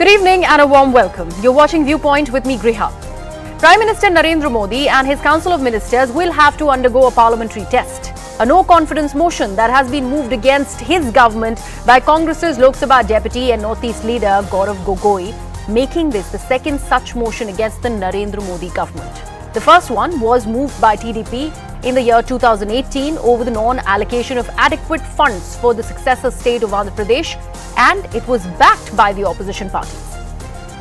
Good evening and a warm welcome. You're watching Viewpoint with me, Griha. Prime Minister Narendra Modi and his Council of Ministers will have to undergo a parliamentary test. A no-confidence motion that has been moved against his government by Congress's Lok Sabha Deputy and North-East leader Gaurav Gogoi, making this the second such motion against the Narendra Modi government. The first one was moved by TDP in the year 2018 over the non-allocation of adequate funds for the successor state of Andhra Pradesh, and it was backed by the opposition parties.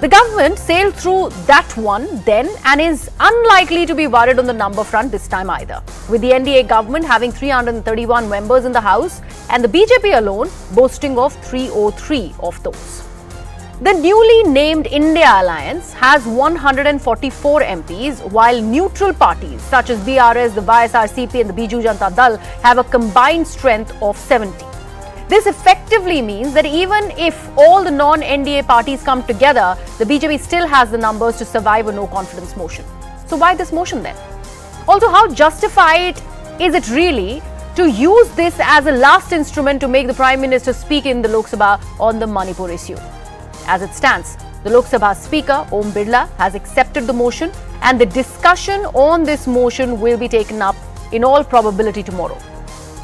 The government sailed through that one then and is unlikely to be worried on the number front this time either, with the NDA government having 331 members in the House and the BJP alone boasting of 303 of those. The newly named India Alliance has 144 MPs, while neutral parties such as BRS, the YSRCP and the Biju Janata Dal have a combined strength of 70. This effectively means that even if all the non-NDA parties come together, the BJP still has the numbers to survive a no-confidence motion. So why this motion then? Also, how justified is it really to use this as a last instrument to make the Prime Minister speak in the Lok Sabha on the Manipur issue? As it stands, the Lok Sabha Speaker, Om Birla, has accepted the motion, and the discussion on this motion will be taken up in all probability tomorrow.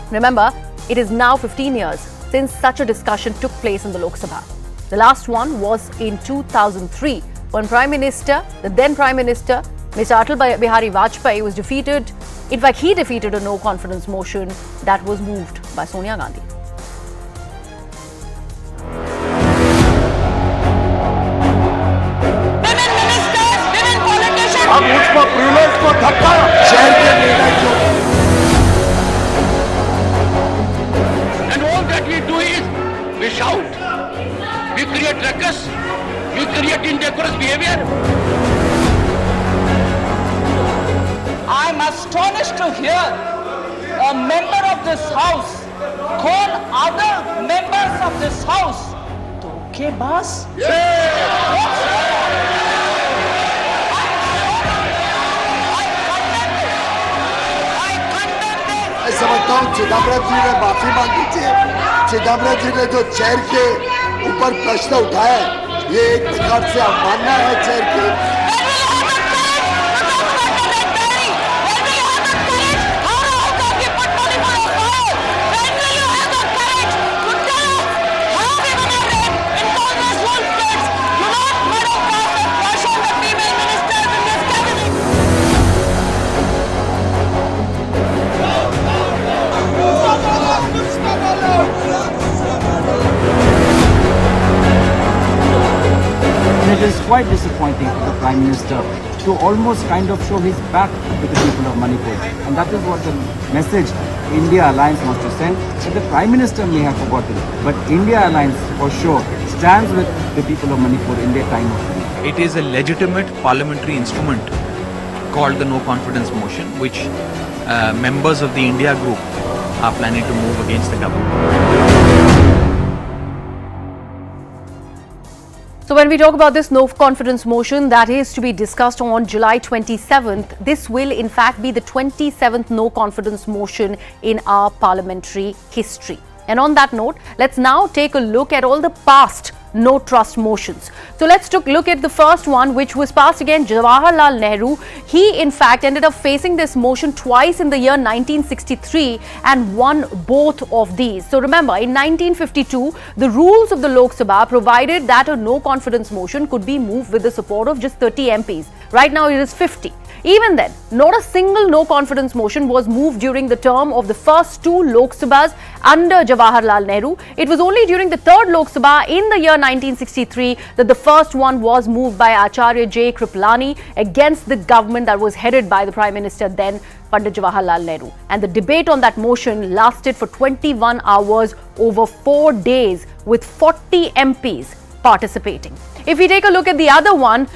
Remember, it is now 15 years since such a discussion took place in the Lok Sabha. The last one was in 2003 when the then Prime Minister, Mr. Atal Bihari Vajpayee, was defeated. In fact, he defeated a no-confidence motion that was moved by Sonia Gandhi. अब उसको privilege को धक्का शहर के निर्णय क्यों? And all that we do is we shout, we create ruckus, we create indecorous behavior. I am astonished to hear a member of this house call other members of this house धोखेबाज. समझता हूँ चिदम्बरम जी ने माफी मांगी थी. चिदम्बरम जी ने जो chair के ऊपर प्रश्न उठाया, ये एक प्रकार से अवमानना है चेयर की. It is quite disappointing for the Prime Minister to almost kind of show his back to the people of Manipur. And that is what the message India Alliance wants to send. That the Prime Minister may have forgotten, but India Alliance for sure stands with the people of Manipur in their time of need. It is a legitimate parliamentary instrument called the no confidence motion, which members of the India group are planning to move against the government. So when we talk about this no-confidence motion that is to be discussed on July 27th, this will in fact be the 27th no-confidence motion in our parliamentary history. And on that note, let's now take a look at all the past no-trust motions. So let's look at the first one, which was passed against Jawaharlal Nehru. He in fact ended up facing this motion twice in the year 1963 and won both of these. So remember, in 1952, the rules of the Lok Sabha provided that a no-confidence motion could be moved with the support of just 30 MPs. Right now it is 50. Even then, not a single no-confidence motion was moved during the term of the first two Lok Sabhas under Jawaharlal Nehru. It was only during the third Lok Sabha in the year 1963 that the first one was moved by Acharya J. Kripalani against the government that was headed by the Prime Minister then, Pandit Jawaharlal Nehru. And the debate on that motion lasted for 21 hours over 4 days with 40 MPs participating. If we take a look at the other one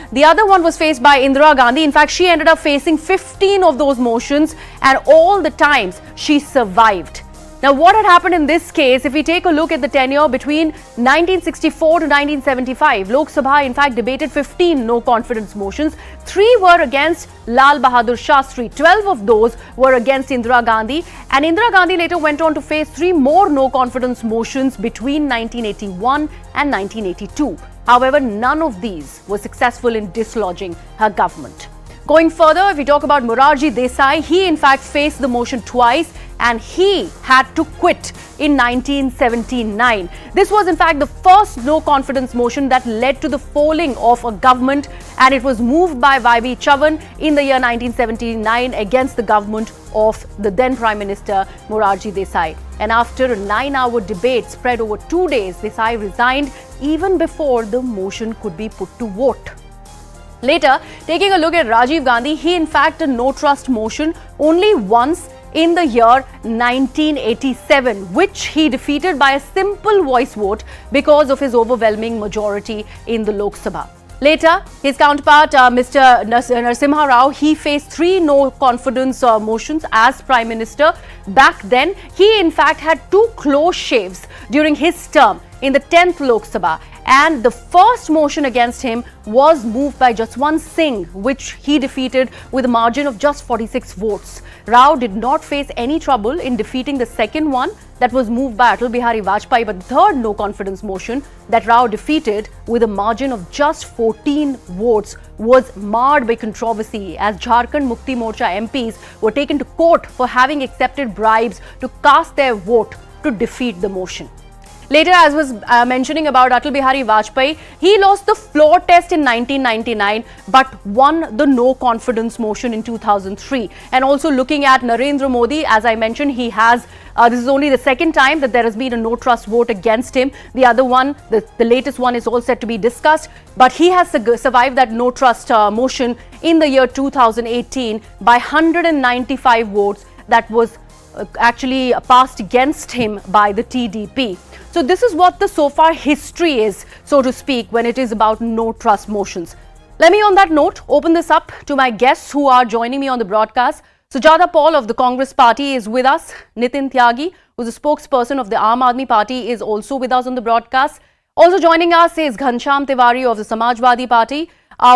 was faced by Indira Gandhi. In fact, she ended up facing 15 of those motions, and all the times she survived. Now, what had happened in this case, if we take a look at the tenure between 1964 to 1975, Lok Sabha in fact debated 15 no confidence motions. 3 were against Lal Bahadur Shastri. 12 of those were against Indira Gandhi. And Indira Gandhi later went on to face 3 more no confidence motions between 1981 and 1982. However, none of these were successful in dislodging her government. Going further, if we talk about Morarji Desai, he in fact faced the motion twice and he had to quit in 1979. This was in fact the first no confidence motion that led to the falling of a government, and it was moved by Y.B. Chavan in the year 1979 against the government of the then Prime Minister Morarji Desai. And after a 9-hour debate spread over 2 days, Desai resigned even before the motion could be put to vote. Later, taking a look at Rajiv Gandhi, he in fact a no trust motion only once in the year 1987, which he defeated by a simple voice vote because of his overwhelming majority in the Lok Sabha. Later, his counterpart, Mr. Narasimha Rao, he faced 3 no confidence motions as Prime Minister. Back then, he in fact had 2 close shaves during his term in the 10th Lok Sabha. And the first motion against him was moved by Jaswant Singh, which he defeated with a margin of just 46 votes. Rao did not face any trouble in defeating the second one that was moved by Atal Bihari Vajpayee, but the third no confidence motion that Rao defeated with a margin of just 14 votes was marred by controversy as Jharkhand Mukti Morcha MPs were taken to court for having accepted bribes to cast their vote to defeat the motion. Later, as was mentioning about Atal Bihari Vajpayee, he lost the floor test in 1999 but won the no confidence motion in 2003. And also looking at Narendra Modi, as I mentioned, he has this is only the second time that there has been a no trust vote against him. The other one, the latest one, is all set to be discussed. But he has survived that no trust motion in the year 2018 by 195 votes that was actually passed against him by the TDP. So this is what the so far history is, so to speak, when it is about no trust motions. Let me on that note open this up to my guests who are joining me on the broadcast. Sujata Paul of the Congress Party is with us. Nitin Tyagi, who is a spokesperson of the Aam Aadmi Party, is also with us on the broadcast. Also joining us is Ghanshyam Tiwari of the Samajwadi Party.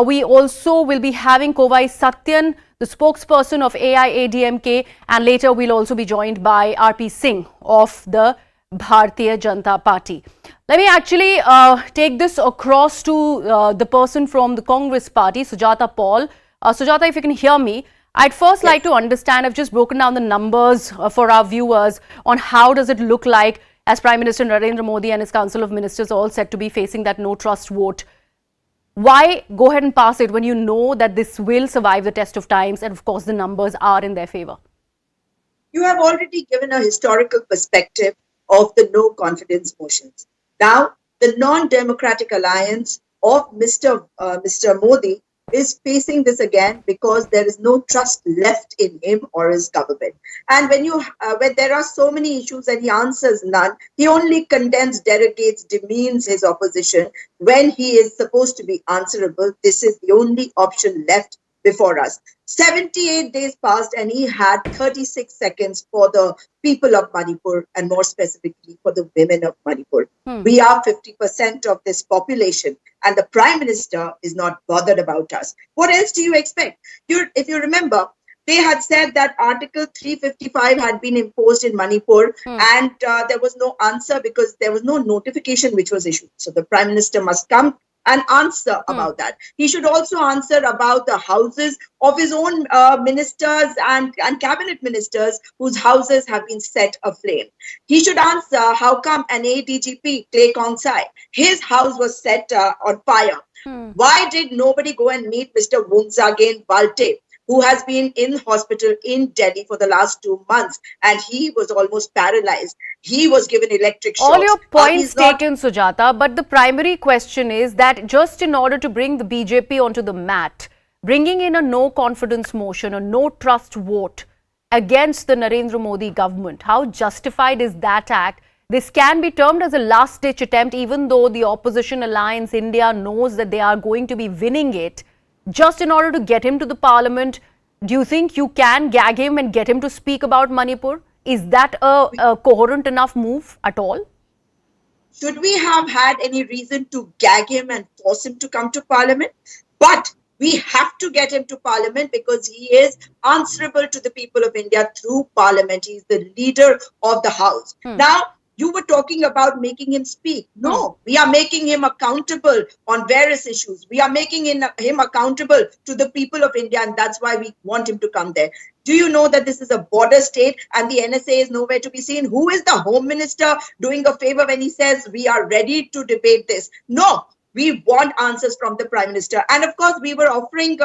We also will be having Kovai Satyan, the spokesperson of AIADMK, and later we'll also be joined by RP Singh of the Bharatiya Janata Party. Let me actually take this across to the person from the Congress Party, Sujata Paul. Sujata, if you can hear me, I'd first like to understand, I've just broken down the numbers for our viewers on how does it look like as Prime Minister Narendra Modi and his Council of Ministers are all set to be facing that no trust vote. Why go ahead and pass it when you know that this will survive the test of times and of course the numbers are in their favor? You have already given a historical perspective of the no confidence motions. Now, the non-democratic alliance of Mr. Modi is facing this again because there is no trust left in him or his government. And when there are so many issues and he answers none, he only condemns, derogates, demeans his opposition when he is supposed to be answerable. This is the only option left before us. 78 days passed and he had 36 seconds for the people of Manipur and more specifically for the women of Manipur. We are 50% of this population and the Prime Minister is not bothered about us. What else do you expect? If you remember, they had said that Article 355 had been imposed in Manipur and there was no answer because there was no notification which was issued. So the Prime Minister must come and answer about that. He should also answer about the houses of his own ministers and cabinet ministers whose houses have been set aflame. He should answer how come an ADGP, Clay Kongsai, his house was set on fire. Why did nobody go and meet Mr. Wungzagen Balte, who has been in hospital in Delhi for the last 2 months and he was almost paralyzed. He was given electric shocks. All your points taken, Sujata, but the primary question is that just in order to bring the BJP onto the mat, bringing in a no confidence motion, a no trust vote against the Narendra Modi government, how justified is that act? This can be termed as a last ditch attempt even though the opposition alliance India knows that they are going to be winning it. Just in order to get him to the parliament, do you think you can gag him and get him to speak about Manipur? Is that a coherent enough move at all? Should we have had any reason to gag him and force him to come to Parliament? But we have to get him to Parliament because he is answerable to the people of India through Parliament. He is the leader of the House. Now, you were talking about making him speak. No, we are making him accountable on various issues. We are making him accountable to the people of India, and that's why we want him to come there. Do you know that this is a border state and the NSA is nowhere to be seen? Who is the Home Minister doing a favor when he says we are ready to debate this? No. We want answers from the Prime Minister. And of course, we were offering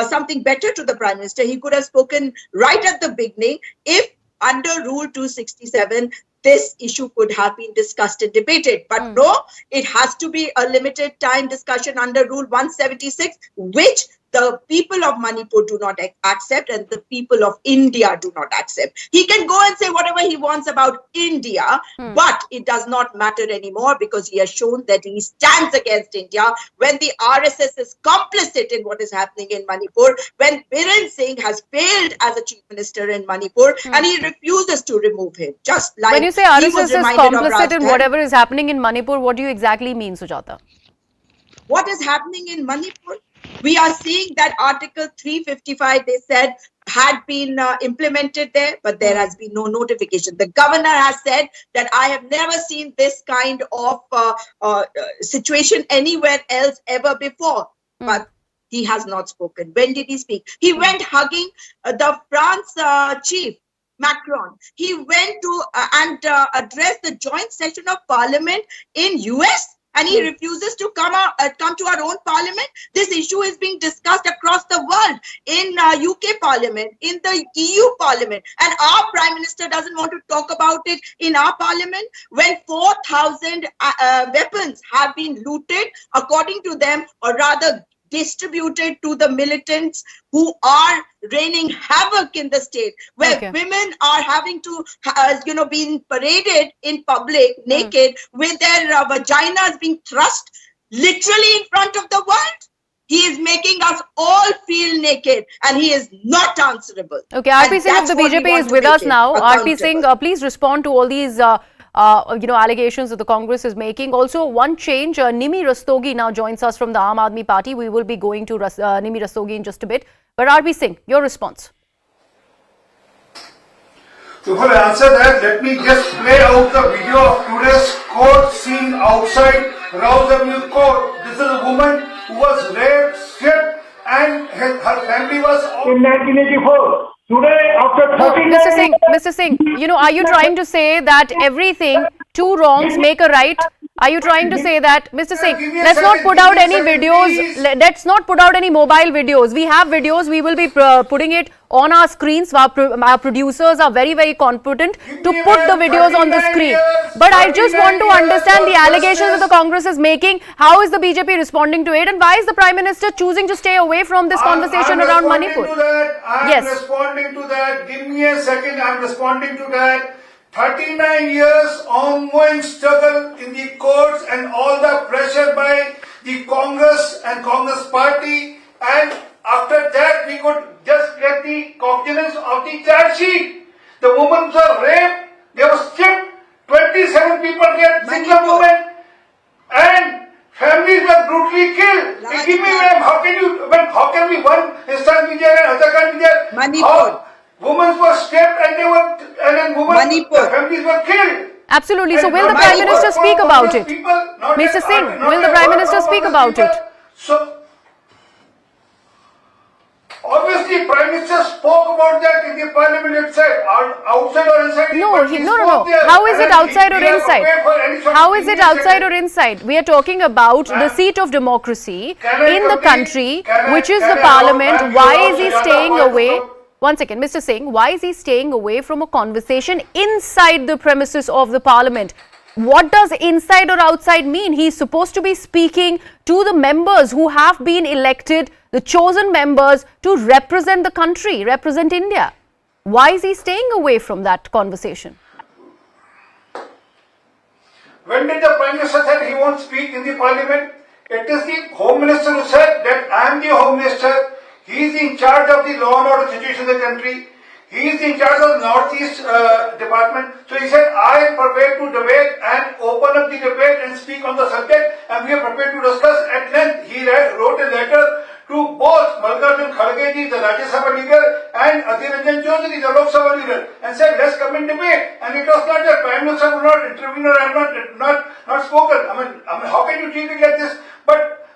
something better to the Prime Minister. He could have spoken right at the beginning if under Rule 267, this issue could have been discussed and debated. But no, it has to be a limited time discussion under Rule 176, which the people of Manipur do not accept and the people of India do not accept. He can go and say whatever he wants about India, but it does not matter anymore because he has shown that he stands against India when the RSS is complicit in what is happening in Manipur, when Biren Singh has failed as a chief minister in Manipur and he refuses to remove him. Just like when you say RSS is complicit in whatever is happening in Manipur, what do you exactly mean, Sujata? What is happening in Manipur? We are seeing that Article 355, they said, had been implemented there, but there has been no notification. The governor has said that I have never seen this kind of situation anywhere else ever before. But he has not spoken. When did he speak? He went hugging the France chief, Macron. He went to address the joint session of Parliament in US. And he refuses to come to our own Parliament. This issue is being discussed across the world in UK Parliament, in the EU Parliament. And our Prime Minister doesn't want to talk about it in our Parliament when 4,000 weapons have been looted, according to them, or rather distributed to the militants who are raining havoc in the state, where women are having to, being paraded in public naked with their vaginas being thrust literally in front of the world. He is making us all feel naked and he is not answerable. Okay, RP Singh of the BJP is with us now. RP Singh, please respond to all these allegations that the Congress is making. Also, one change, Nimi Rastogi now joins us from the Aam Aadmi Party. We will be going to Nimi Rastogi in just a bit. But RP Singh, your response. So for answer that, let me just play out the video of today's court scene outside Rouse Avenue Court. This is a woman who was raped, stripped, and her family was in 1984. Today, after 39 Mr. Singh, are you trying to say that everything, two wrongs make a right? Are you trying to say that, Mr. Singh, let's not put out any videos, let's not put out any mobile videos. We have videos, we will be putting it on our screens. Our producers are very, very competent to put the videos on the screen. But I just want to understand the allegations that the Congress is making. How is the BJP responding to it? And why is the Prime Minister choosing to stay away from this conversation around Manipur? I'm responding to that. Give me a second. I'm responding to that. 39 years ongoing struggle in the courts and all the pressure by the Congress and Congress party, and after that we could just get the cognizance of the charge sheet. The women were raped, they were stripped, 27 people get single women, and families were brutally killed. Give me, ma'am, how can we one instance be there and other can be there? Manipur. Women were stripped and the families were killed. Absolutely. So will the Prime Minister speak about it? Mr. Singh, will the Prime Minister speak about it? So, obviously, Prime Minister spoke about that in the Parliament itself, outside or inside. No. How is it outside or inside? How is it outside or inside? We are talking about the seat of democracy in the country, which is the Parliament. Why is he staying away? One second, Mr. Singh, why is he staying away from a conversation inside the premises of the Parliament? What does inside or outside mean? He's supposed to be speaking to the members who have been elected, the chosen members to represent the country, represent India. Why is he staying away from that conversation? When did the Prime Minister say he won't speak in the Parliament? It is the Home Minister who said that I am the Home Minister. He is in charge of the law and order situation in the country. He is in charge of Northeast Department. So he said, I am prepared to debate and open up the debate and speak on the subject, and we are prepared to discuss at length. He wrote a letter to both Mallikarjun Kharge ji, the Rajya Sabha leader, and Adhir Ranjan Chaudhary, the Lok Sabha leader, and said, let's come and debate. And it was not that Prime Minister would not intervene or not spoken. I mean, how can you treat it like this? But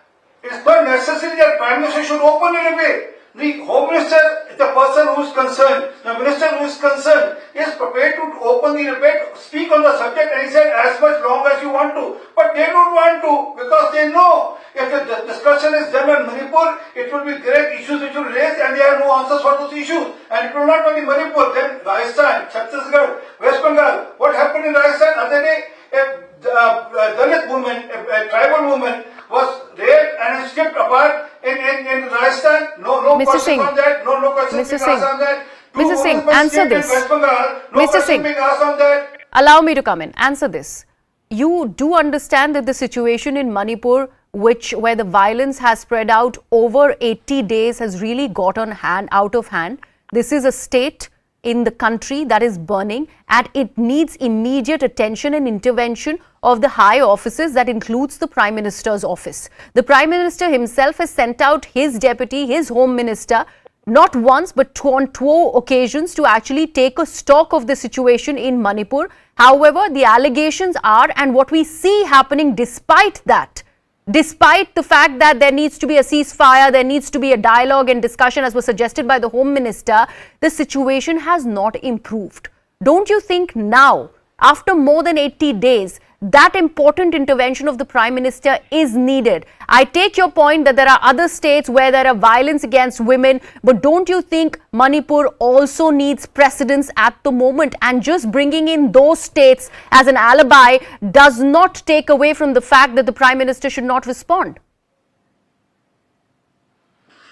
it's not necessary that Prime Minister should open a debate. The Home Minister, the person who is concerned, the Minister who is concerned, is prepared to open the debate, speak on the subject, and he said, as much long as you want to. But they don't want to, because they know if the discussion is done on Manipur, it will be great issues which will raise, and there are no answers for those issues. And it will not only Manipur, then Rajasthan, Chhattisgarh, West Bengal. What happened in Rajasthan other day? A Dalit woman, a tribal woman, was raped and stripped apart in Rajasthan. No Mr. question Singh. on that. No question being asked on that. Mr. Singh, answer this. West Bengal, no Mr. question Singh. being asked on that. Allow me to come in. Answer this. You do understand that the situation in Manipur, where the violence has spread out over 80 days, has really got out of hand. This is a state in the country that is burning, and it needs immediate attention and intervention of the high offices. That includes the Prime Minister's office. The Prime Minister himself has sent out his deputy, his Home Minister, not once but on two occasions, to actually take a stock of the situation in Manipur. However, the allegations are, and what we see happening despite that, despite the fact that there needs to be a ceasefire, there needs to be a dialogue and discussion as was suggested by the Home Minister, the situation has not improved. Don't you think now, after more than 80 days, that important intervention of the Prime Minister is needed? I take your point that there are other states where there are violence against women, but don't you think Manipur also needs precedence at the moment? And just bringing in those states as an alibi does not take away from the fact that the Prime Minister should not respond.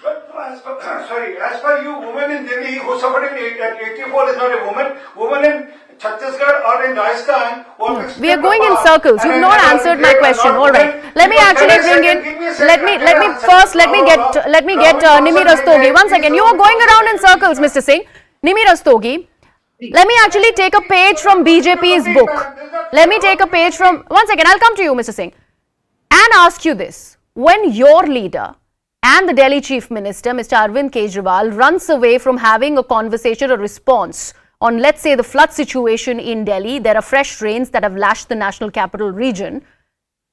But as per you, woman in Delhi who suffered at 84 is not a woman. Woman in Chhattisgarh or in Rajasthan. We are going in circles. You've not answered my question. All right. Let me actually bring in. Let me get Nimi Rastogi. 1 second. You are going around in circles, Mr. Singh. Nimi Rastogi. Let me actually take a page from BJP's book. Let me take a page from. 1 second. I'll come to you, Mr. Singh, and ask you this: when your leader and the Delhi Chief Minister, Mr. Arvind Kejriwal, runs away from having a conversation or response on, let's say, the flood situation in Delhi, there are fresh rains that have lashed the national capital region,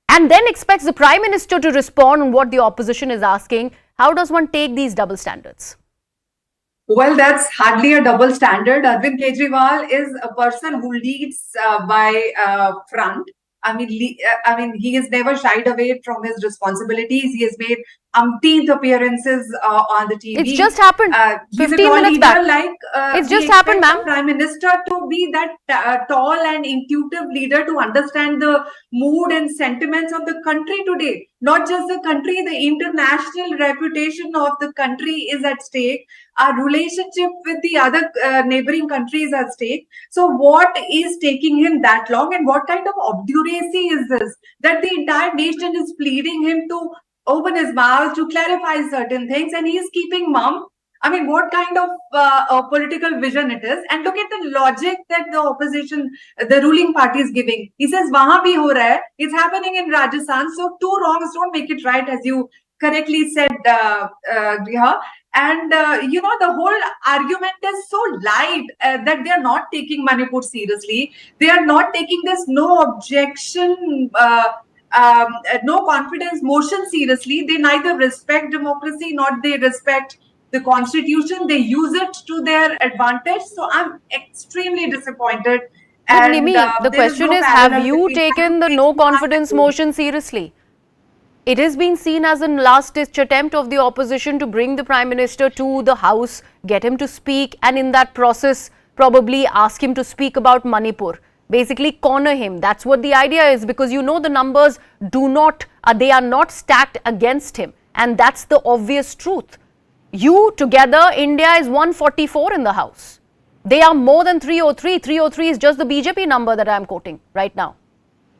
and then expects the Prime Minister to respond on what the opposition is asking, how does one take these double standards? Well, that's hardly a double standard. Arvind Kejriwal is a person who leads by front. I mean, he has never shied away from his responsibilities. He has made umpteenth appearances on the TV. It's just happened 15 minutes back. It's just happened, ma'am. Prime Minister to be that tall and intuitive leader to understand the mood and sentiments of the country today. Not just the country, the international reputation of the country is at stake. Our relationship with the other neighboring countries at stake. So what is taking him that long, and what kind of obduracy is this? That the entire nation is pleading him to open his mouth, to clarify certain things, and he is keeping mum. I mean, what kind of political vision it is? And look at the logic that the opposition, the ruling party is giving. He says, "Wahan bhi ho raha hai." It's happening in Rajasthan. So two wrongs don't make it right, as you correctly said, Griha. And, the whole argument is so light that they are not taking Manipur seriously. They are not taking this no objection, no confidence motion seriously. They neither respect democracy nor they respect the constitution. They use it to their advantage. So I'm extremely disappointed. But Nimi, the question is, have you taken the no confidence motion seriously? It has been seen as a last-ditch attempt of the opposition to bring the Prime Minister to the House, get him to speak, and in that process, probably ask him to speak about Manipur. Basically, corner him. That's what the idea is, because the numbers they are not stacked against him. And that's the obvious truth. Together, India is 144 in the House. They are more than 303. 303 is just the BJP number that I am quoting right now.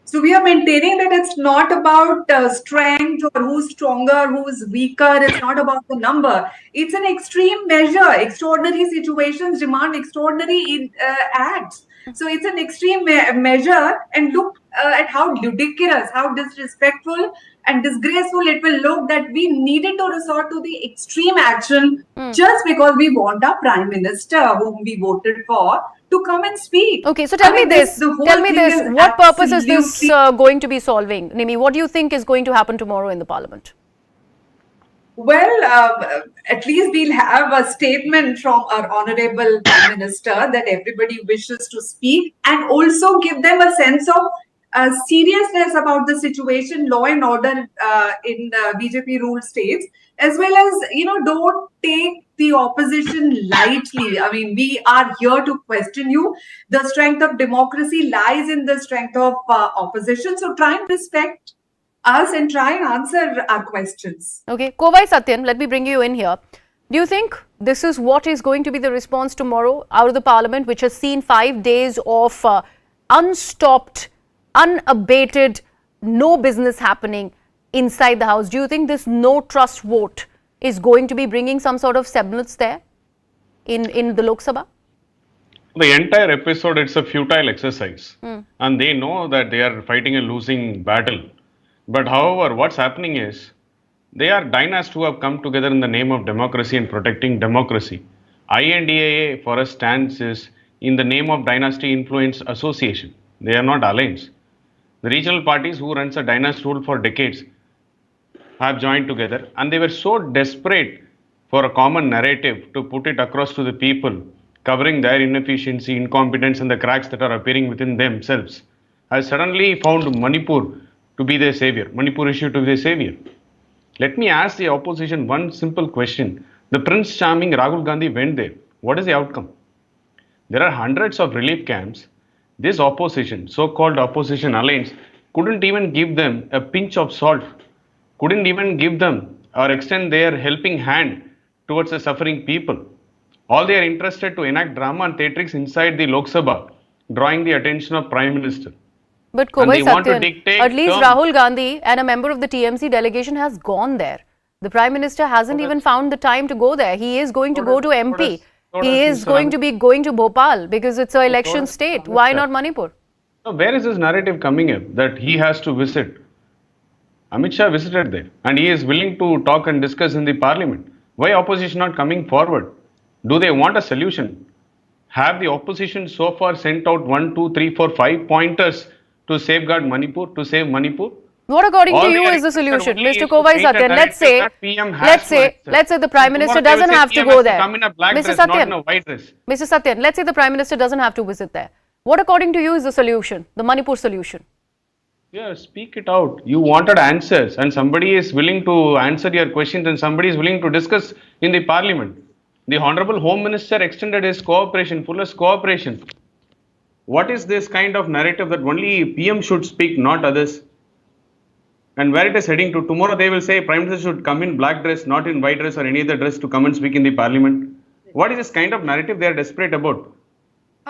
So we are maintaining that it's not about strength or who's stronger, who's weaker. It's not about the number. It's an extreme measure. Extraordinary situations demand extraordinary acts. So it's an extreme measure, and look at how ridiculous, how disrespectful and disgraceful it will look that we needed to resort to the extreme action just because we want our Prime Minister, whom we voted for, to come and speak. Okay, so tell me this. Tell me this. What purpose is this going to be solving? Nimi, what do you think is going to happen tomorrow in the Parliament? Well, at least we'll have a statement from our Honorable Prime Minister that everybody wishes to speak, and also give them a sense of seriousness about the situation, law and order in BJP ruled states, as well as, don't take the opposition lightly. I mean, we are here to question you. The strength of democracy lies in the strength of opposition. So try and respect us and try and answer our questions. Okay, Kovai Satyan, let me bring you in here. Do you think this is what is going to be the response tomorrow out of the Parliament, which has seen 5 days of unstopped, unabated, no business happening inside the House? Do you think this no trust vote is going to be bringing some sort of semblance there in the Lok Sabha? The entire episode, it's a futile exercise. And they know that they are fighting a losing battle. But however, what's happening is, they are dynasts who have come together in the name of democracy and protecting democracy. INDAA for us stands is in the name of Dynasty Influence Association. They are not alliance. The regional parties who runs a dynasty rule for decades have joined together, and they were so desperate for a common narrative to put it across to the people, covering their inefficiency, incompetence and the cracks that are appearing within themselves, has suddenly found Manipur to be their savior, Manipur issue to be their savior. Let me ask the opposition one simple question. The Prince Charming Rahul Gandhi went there. What is the outcome? There are hundreds of relief camps. This opposition, so-called opposition alliance, couldn't even give them a pinch of salt, couldn't even give them or extend their helping hand towards the suffering people. All they are interested to enact drama and theatrics inside the Lok Sabha, drawing the attention of Prime Minister. But Kovai Satyan, at least Rahul Gandhi and a member of the TMC delegation has gone there. The Prime Minister hasn't even found the time to go there. He is going to go to MP. He is going to be going to Bhopal because it's an election state. Why not Manipur? So where is this narrative coming in that he has to visit? Amit Shah visited there and he is willing to talk and discuss in the Parliament. Why opposition not coming forward? Do they want a solution? Have the opposition so far sent out 1, 2, 3, 4, 5 pointers to safeguard Manipur, to save Manipur? What according to you is the solution? Mr. Kovai Satyan, let's say the Prime Minister doesn't have to go there. Mr. Satyan, let's say the Prime Minister doesn't have to visit there. What according to you is the solution, the Manipur solution? Yeah, speak it out. You wanted answers and somebody is willing to answer your questions and somebody is willing to discuss in the Parliament. The Honorable Home Minister extended his cooperation, fullest cooperation. What is this kind of narrative that only PM should speak, not others? And where it is heading to? Tomorrow they will say Prime Minister should come in black dress, not in white dress or any other dress to come and speak in the Parliament. What is this kind of narrative they are desperate about?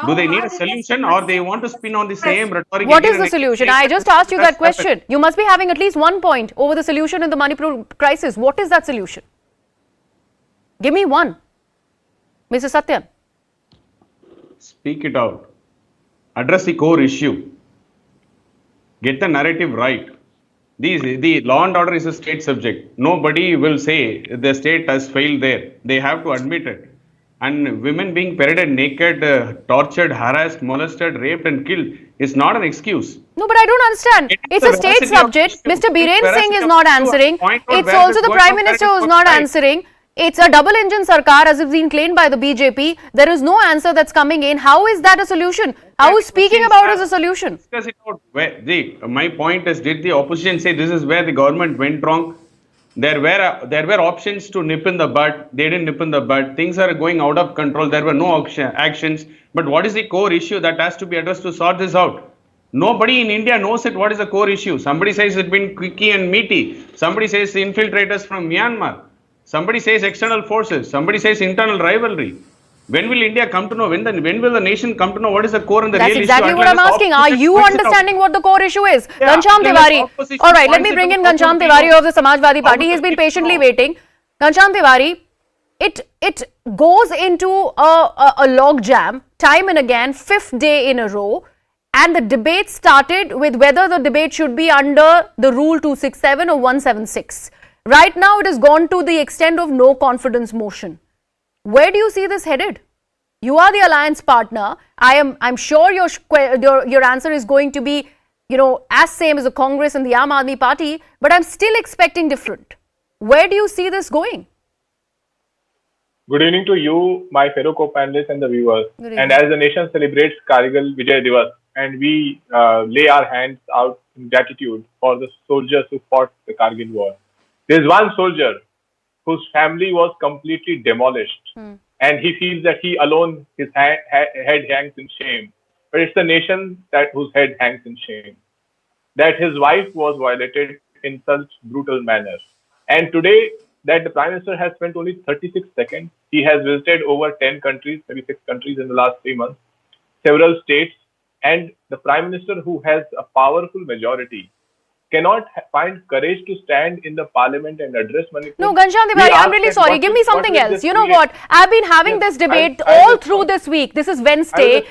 Do they need a solution or they want to spin on the same rhetoric? What is the solution? I just asked you that question. You must be having at least one point over the solution in the Manipur crisis. What is that solution? Give me one. Mr. Satyan. Speak it out. Address the core issue. Get the narrative right. The law and order is a state subject. Nobody will say the state has failed there. They have to admit it. And women being paraded naked, tortured, harassed, molested, raped and killed is not an excuse. No, but I don't understand. It's a state subject. Mr. Biren Singh is not answering. It's also the Prime Minister who is not answering. It's a double engine sarkar as it's been claimed by the BJP. There is no answer that's coming in. How is that a solution? How is speaking about it as a solution? Discuss it out. My point is, did the opposition say this is where the government went wrong? There were options to nip in the bud. They didn't nip in the bud. Things are going out of control. There were no actions. But what is the core issue that has to be addressed to sort this out? Nobody in India knows it. What is the core issue? Somebody says it's been quickie and meaty. Somebody says the infiltrators from Myanmar. Somebody says external forces. Somebody says internal rivalry. When will India come to know? When will the nation come to know what is the core and the That's real exactly issue? what I'm asking. Are you understanding what the core issue is? Yeah, Ghanshyam until Tiwari. opposition All right, let points me it bring out, in how Ghanshyam would we Tiwari know? of the Samajwadi How Party. would He's the been people patiently know? waiting. Ghanshyam Tiwari, it goes into a log jam time and again, fifth day in a row. And the debate started with whether the debate should be under the rule 267 or 176. Right now, it has gone to the extent of no confidence motion. Where do you see this headed? You are the alliance partner. I'm sure your answer is going to be, as same as the Congress and the Aam Aadmi Party, but I'm still expecting different. Where do you see this going? Good evening to you, my fellow co-panelists and the viewers. Good evening. And as the nation celebrates Kargil Vijay Divas, and we lay our hands out in gratitude for the soldiers who fought the Kargil war. There's one soldier whose family was completely demolished, and he feels that he alone, his head hangs in shame. But it's the nation whose head hangs in shame. That his wife was violated in such brutal manner. And today, that the Prime Minister has spent only 36 seconds. He has visited over 10 countries, 36 countries in the last 3 months, several states, and the Prime Minister, who has a powerful majority, cannot find courage to stand in the parliament and address Manipur. No, Ghanshyam Tiwari, I'm really sorry. Give me something else. You know what? I've been having this debate all through this week. This is Wednesday.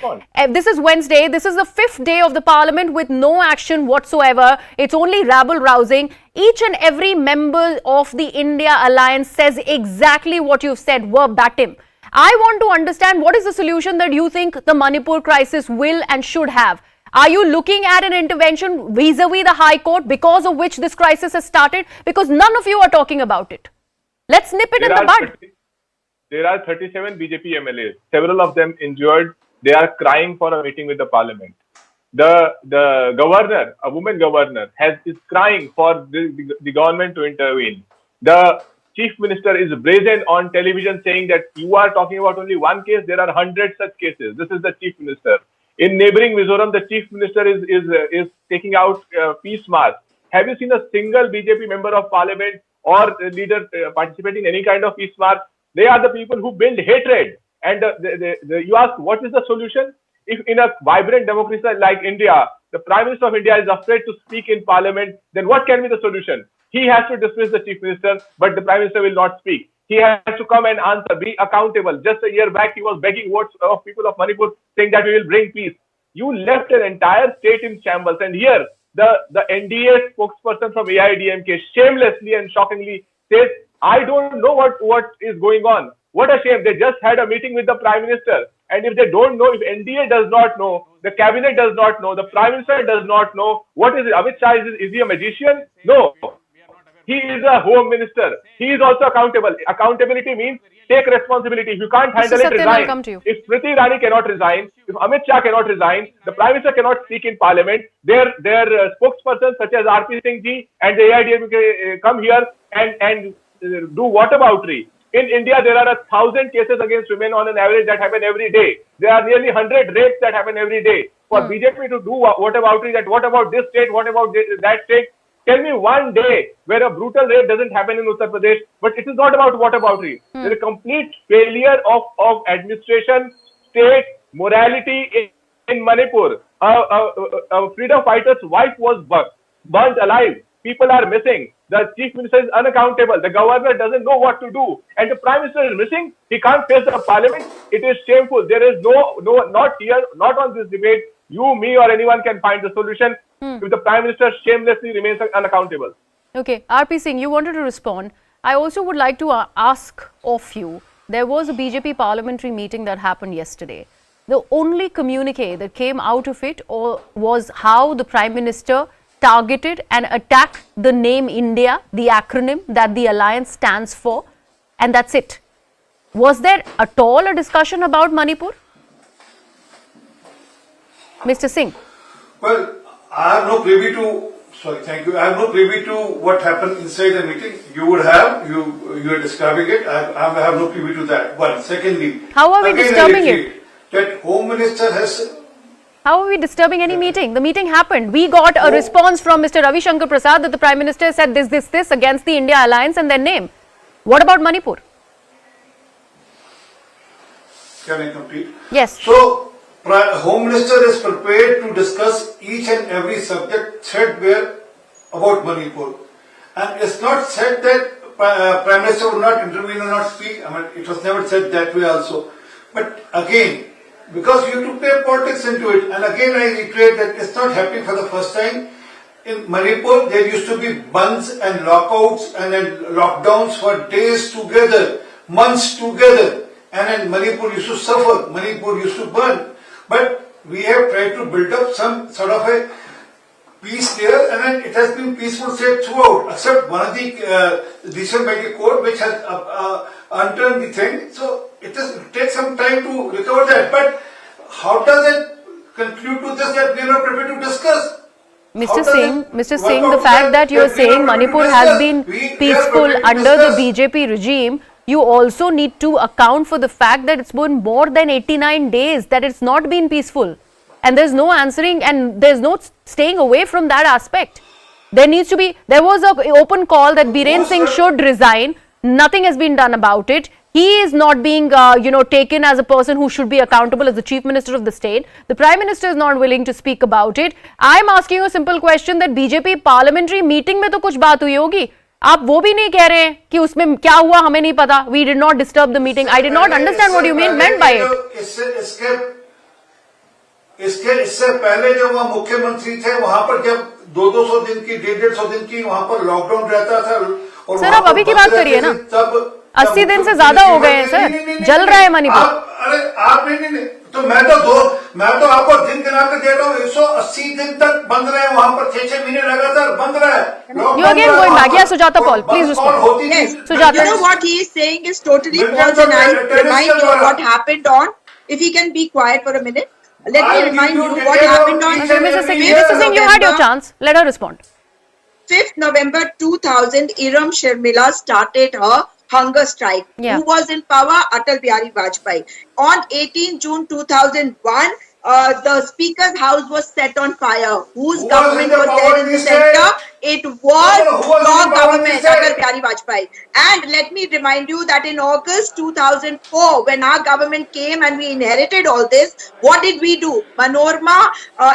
This is Wednesday. This is the fifth day of the parliament with no action whatsoever. It's only rabble-rousing. Each and every member of the India Alliance says exactly what you've said, verbatim. I want to understand what is the solution that you think the Manipur crisis will and should have. Are you looking at an intervention vis-a-vis the High Court because of which this crisis has started? Because none of you are talking about it. Let's nip it in the bud. There are 37 BJP MLAs, several of them injured. They are crying for a meeting with the parliament. The governor, a woman governor, is crying for the government to intervene. The chief minister is brazen on television saying that you are talking about only one case. There are 100 such cases. This is the chief minister. In neighboring Mizoram, the chief minister is taking out peace march. Have you seen a single BJP member of parliament or leader participate in any kind of peace march? They are the people who build hatred. And you ask, what is the solution? If in a vibrant democracy like India, the Prime Minister of India is afraid to speak in parliament, then what can be the solution? He has to dismiss the chief minister, but the Prime Minister will not speak. He has to come and answer, be accountable. Just a year back, he was begging votes of people of Manipur, saying that we will bring peace. You left an entire state in shambles, and here the NDA spokesperson from AIDMK shamelessly and shockingly says, I don't know what is going on. What a shame. They just had a meeting with the Prime Minister. And if they don't know, if NDA does not know, the cabinet does not know, the Prime Minister does not know, what is it? Amit Shah, is he a magician? No. He is a home minister. He is also accountable. Accountability means take responsibility. If you can't handle it, resign. If Smriti Irani cannot resign, if Amit Shah cannot resign, the Prime Minister cannot speak in Parliament, their spokespersons such as RP Singh ji and the AIDMK come here and do whataboutery. In India, there are 1,000 cases against women on an average that happen every day. There are nearly 100 rapes that happen every day. For BJP to do whataboutery, that what about this state, what about that state? Tell me one day where a brutal rape doesn't happen in Uttar Pradesh, but it is not about whataboutery. There is a complete failure of administration, state, morality in Manipur. A freedom fighter's wife was burnt alive. People are missing. The chief minister is unaccountable. The governor doesn't know what to do. And the prime minister is missing. He can't face the parliament. It is shameful. There is not here, not on this debate. You, me, or anyone can find the solution if the Prime Minister shamelessly remains unaccountable. Okay, RP Singh, you wanted to respond. I also would like to ask of you, there was a BJP parliamentary meeting that happened yesterday. The only communique that came out of it was how the Prime Minister targeted and attacked the name India, the acronym that the alliance stands for, and that's it. Was there at all a discussion about Manipur? Mr. Singh. Well, I have no privy to, thank you. I have no privy to what happened inside the meeting. You would have, you are describing it. I have no privy to that. One. Secondly, how are we disturbing it? That Home Minister has. How are we disturbing any meeting? The meeting happened. We got a response from Mr. Ravi Shankar Prasad that the Prime Minister said this against the India Alliance and their name. What about Manipur? Can I complete? Yes. So, Home Minister is prepared to discuss each and every subject threadbare about Manipur. And it's not said that Prime Minister will not intervene or not speak. I mean, it was never said that way also. But again, because you have to play politics into it, and again I reiterate that it's not happening for the first time. In Manipur, there used to be bunds and lockouts and then lockdowns for days together, months together. And then Manipur used to suffer, Manipur used to burn. But we have tried to build up some sort of a peace there, and then it has been peaceful state throughout, except one of the decision by the court which has unturned the thing. So it takes some time to recover that. But how does it conclude to this that we are not prepared to discuss? Mr. Singh, the fact that you are saying Manipur has been peaceful under the BJP regime, you also need to account for the fact that it's been more than 89 days that it's not been peaceful. And there's no answering and there's no staying away from that aspect. There was an open call that Biren Singh should resign. Nothing has been done about it. He is not being, taken as a person who should be accountable as the Chief Minister of the state. The Prime Minister is not willing to speak about it. I'm asking you a simple question that BJP parliamentary meeting में तो कुछ बात हुई होगी. आप वो भी नहीं कह रहे हैं कि उसमें क्या हुआ हमें नहीं पता. We did not disturb the meeting. I did not understand what you meant by it. इससे पहले जब वहाँ मुख्यमंत्री थे वहाँ पर जब 200 दिन की 150 दिन की वहाँ पर लॉकडाउन रहता था और सर आप अभी की बात करिए ना. 80 दिन से ज्यादा हो गए हैं सर. जल रहा है मणिपुर. अरे आप नहीं तो मैं तो आपको दिन गिना के दे रहा हूँ. 180 दिन तक बंद रहे वहाँ पर 6 महीने लगातार बंद रहा है. You again going back? Yeah, Sujata Paul, please respond. Yes, Sujata. you know what he is saying is totally false, and I remind you what happened on. If he can be quiet for a minute. Let me remind you what happened on Mr. Singh, you had your chance. Let her respond. 5th November 2000, Iram Sharmila started her hunger strike. Yeah. Who was in power? Atal Bihari Vajpayee. On 18 June 2001, the Speaker's house was set on fire. Whose government was there in the center? It was your government, Atal Bihari Vajpayee. And let me remind you that in August 2004, when our government came and we inherited all this, what did we do? Manorma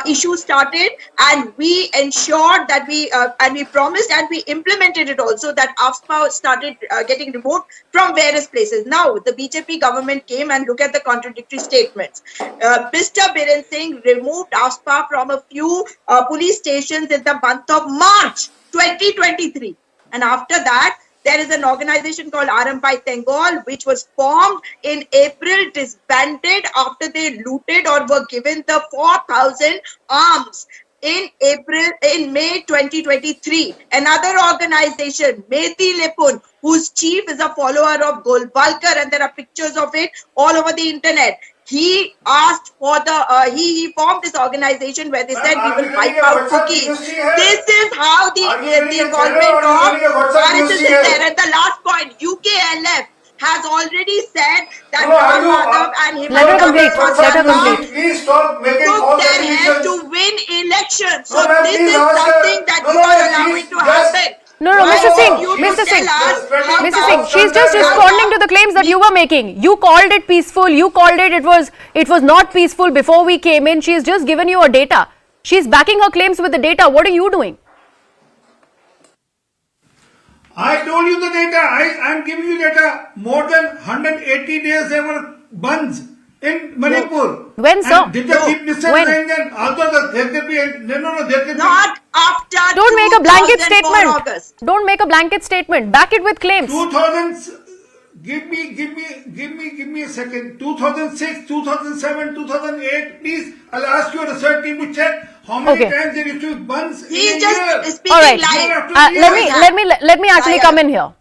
issue started, and we ensured that we promised and we implemented it also, that AFSPA started getting removed from various places. Now, the BJP government came, and look at the contradictory statements. Mr. Biren Singh removed AFSPA from a few police stations in the month of March 2023. And after that, there is an organization called Arambai Bengal, which was formed in April, disbanded after they looted or were given the 4,000 arms. In May 2023, another organization, Methi Lepun, whose chief is a follower of Golwalkar, and there are pictures of it all over the internet. He asked for he formed this organization where they said we will wipe out cookies. This is how the involvement of RSS is there. And the last point, UKLF has already said that Ram Madhav and him Let her complete. Please stop making false took their hands to win elections. So this is something that you are allowing to happen. No, Mr. Singh, she's just responding to the claims that you were making. You called it peaceful. You called it was not peaceful before we came in. She's just given you a data. She's backing her claims with the data. What are you doing? I told you the data. I'm giving you data. More than 180 days there were bunds in Manipur. When, sir? Did the Chief Minister resign then? Although there could be there could not after. Don't make a blanket statement. August. Don't make a blanket statement. Back it with claims. 2000. Give me a second. 2006, 2007, 2008. Please, I'll ask your research team to check how many times there used to be bunds. He is just speaking all right. live. Let me actually come in here.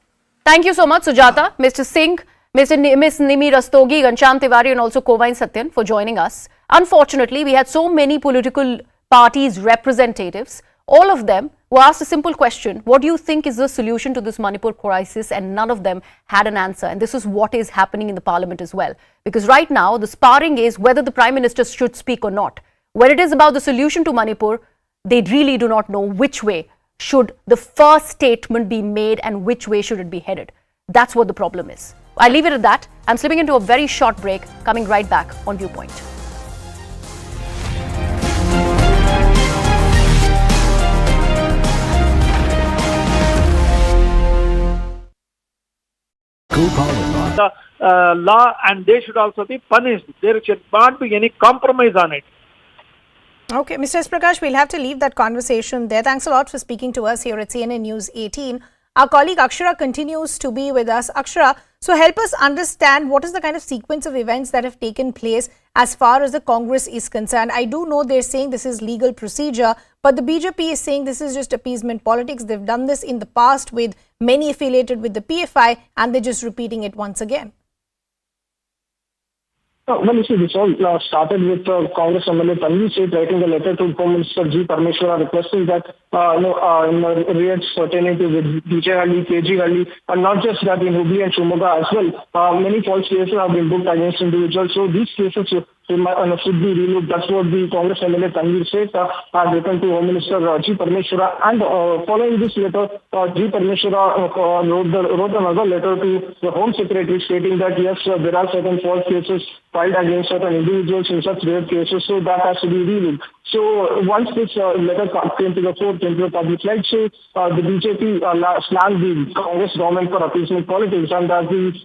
Thank you so much, Sujata, Mr. Singh, Miss Nimi Rastogi, Ghanshyam Tiwari, and also Kovain Satyan for joining us. Unfortunately, we had so many political parties representatives. All of them were asked a simple question: what do you think is the solution to this Manipur crisis? And none of them had an answer. And this is what is happening in the parliament as well. Because right now, the sparring is whether the Prime Minister should speak or not. When it is about the solution to Manipur, they really do not know which way should the first statement be made and which way should it be headed. That's what the problem is. I leave it at that. I'm slipping into a very short break, coming right back on Viewpoint. The law, and they should also be punished. There should not be any compromise on it. Okay, Mr. S. Prakash, we'll have to leave that conversation there. Thanks a lot for speaking to us here at CNN News 18. Our colleague Akshara continues to be with us. Akshara, so help us understand what is the kind of sequence of events that have taken place as far as the Congress is concerned. I do know they're saying this is legal procedure, but the BJP is saying this is just appeasement politics. They've done this in the past with many affiliated with the PFI, and they're just repeating it once again. Well, you see, this all started with Congress MLA Tanvi Seth writing a letter to Home Minister G. Parmeshwara requesting that riots pertaining to the DJ Halli, KG Halli, and not just that in Hubli and Shimoga as well. Many false cases have been booked against individuals. So these cases should be removed. That's what the Congress MLA Tanvi Seth has written to Home Minister G. Parmeshwara. And following this letter, G. Parmeshwara wrote another letter to the Home Secretary stating that yes, there are certain false cases filed against certain individuals in such rare cases, so that has to be reviewed. So once this letter came to the fore, came to the public light, so the BJP slammed the Congress government for appeasement politics, and as we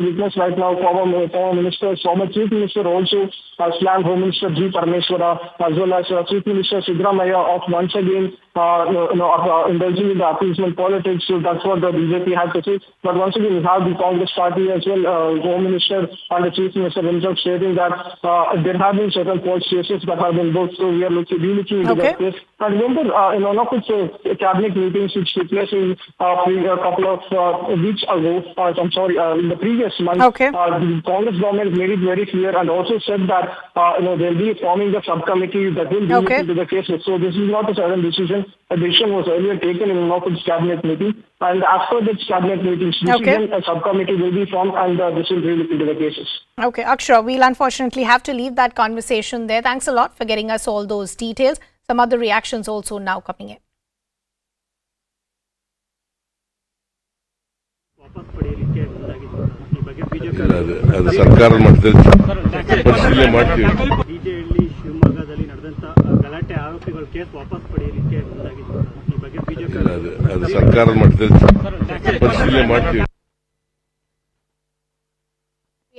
witness right now, former Chief Minister also slammed Home Minister G. Parmeshwara as well as Chief Minister Siddaramaiah of once again indulging in the appeasement politics. So that's what the BJP had to say. But once again, we have the Congress party as well, Home Minister and the Chief Minister himself stating that there have been certain false cases that have been booked. So we are relooking into that case. And remember, in one of its cabinet meetings which took place in a couple of weeks ago, in the previous month, the Congress government made it very clear and also said that they'll be forming a subcommittee that will look into the cases. So this is not a sudden decision. A decision was earlier taken in one of its cabinet meeting, and after this cabinet meeting decision, a subcommittee will be formed and this will look into the cases. Okay, Akshara, we'll unfortunately have to leave that conversation there. Thanks a lot for getting us all those details. Some other reactions also now coming in. ಸರ್ಕಾರದ ಮಟ್ಟದಲ್ಲಿ ಪರಿಶೀಲನೆ ಮಾಡ್ತೀವಿ. ಅದು ಸರ್ಕಾರದ ಮಟ್ಟದಲ್ಲಿ ಪರಿಶೀಲನೆ ಮಾಡ್ತೀವಿ.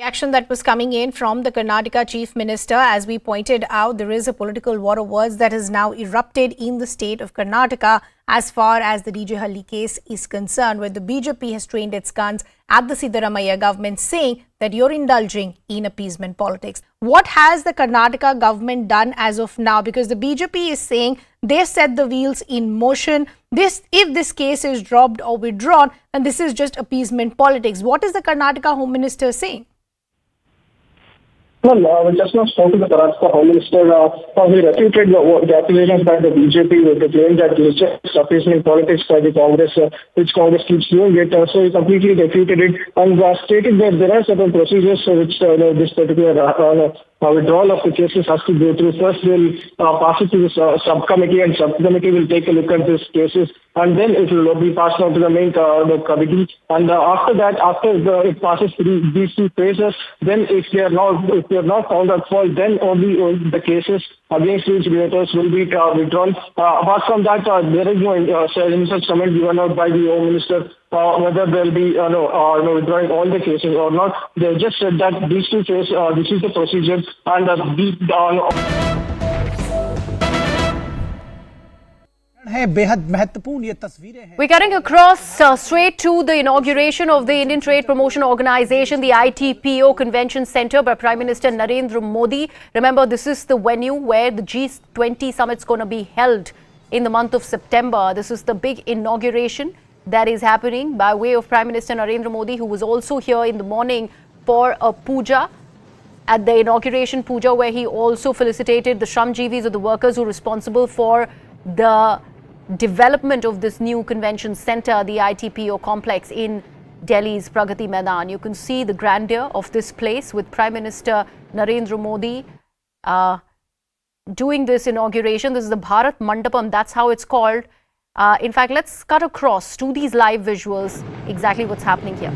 Reaction that was coming in from the Karnataka Chief Minister. As we pointed out, there is a political war of words that has now erupted in the state of Karnataka as far as the DJ Halli case is concerned, where the BJP has trained its guns at the Siddaramaiah government, saying that you're indulging in appeasement politics. What has the Karnataka government done as of now? Because the BJP is saying they've set the wheels in motion. If this case is dropped or withdrawn, then this is just appeasement politics. What is the Karnataka Home Minister saying? Well, we just now spoke to the Karnataka Home Minister. He refuted the accusations by the BJP with the claim that it's just appeasement politics by the Congress, which Congress keeps doing it. So he completely refuted it and stated that there are certain procedures which this particular withdrawal of the cases has to go through. First, we'll pass it to the subcommittee, and subcommittee will take a look at these cases, and then it will be passed on to the main committee. And after that, it passes through these two phases, then if they are not found at fault, then only the cases against which realtors will be withdrawn. Apart from that, there is no any such comment given out by the Home Minister whether they'll be withdrawing all the cases or not. They just said that these two cases, this is the procedure, and We're cutting across straight to the inauguration of the Indian Trade Promotion Organization, the ITPO Convention Center by Prime Minister Narendra Modi. Remember, this is the venue where the G20 summit is going to be held in the month of September. This is the big inauguration that is happening by way of Prime Minister Narendra Modi, who was also here in the morning for a puja at the inauguration puja, where he also felicitated the Shramjeevis, or the workers who are responsible for the development of this new convention center, the ITPO complex in Delhi's Pragati Maidan. You can see the grandeur of this place with Prime Minister Narendra Modi doing this inauguration. This is the Bharat Mandapam, that's how it's called. In fact, let's cut across to these live visuals, exactly what's happening here.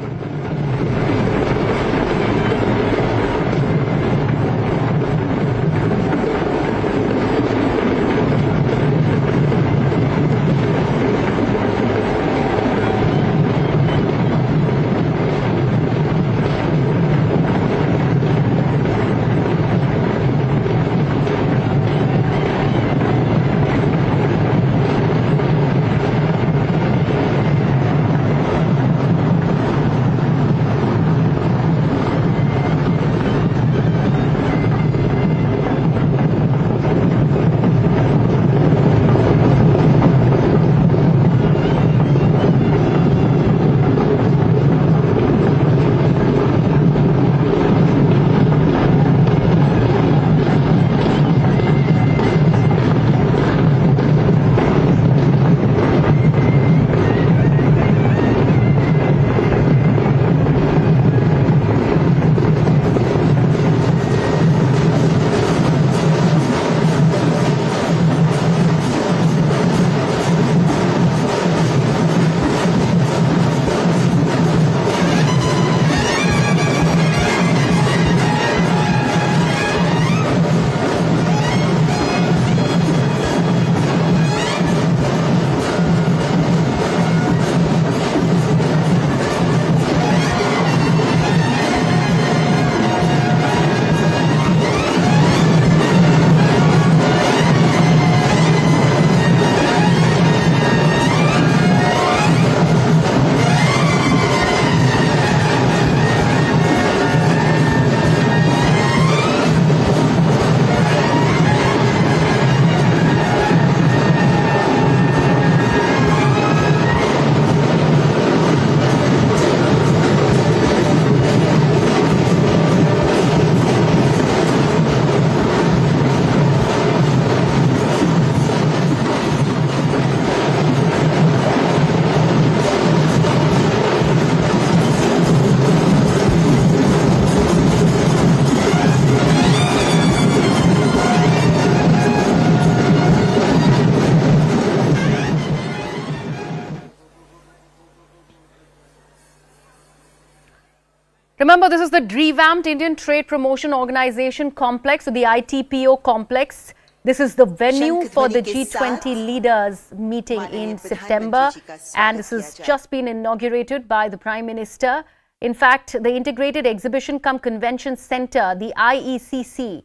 Remember, this is the revamped Indian Trade Promotion Organization complex, so the ITPO complex. This is the venue for the G20 leaders meeting in September, and this has just been inaugurated by the Prime Minister. In fact, the Integrated Exhibition cum Convention Center, the IECC,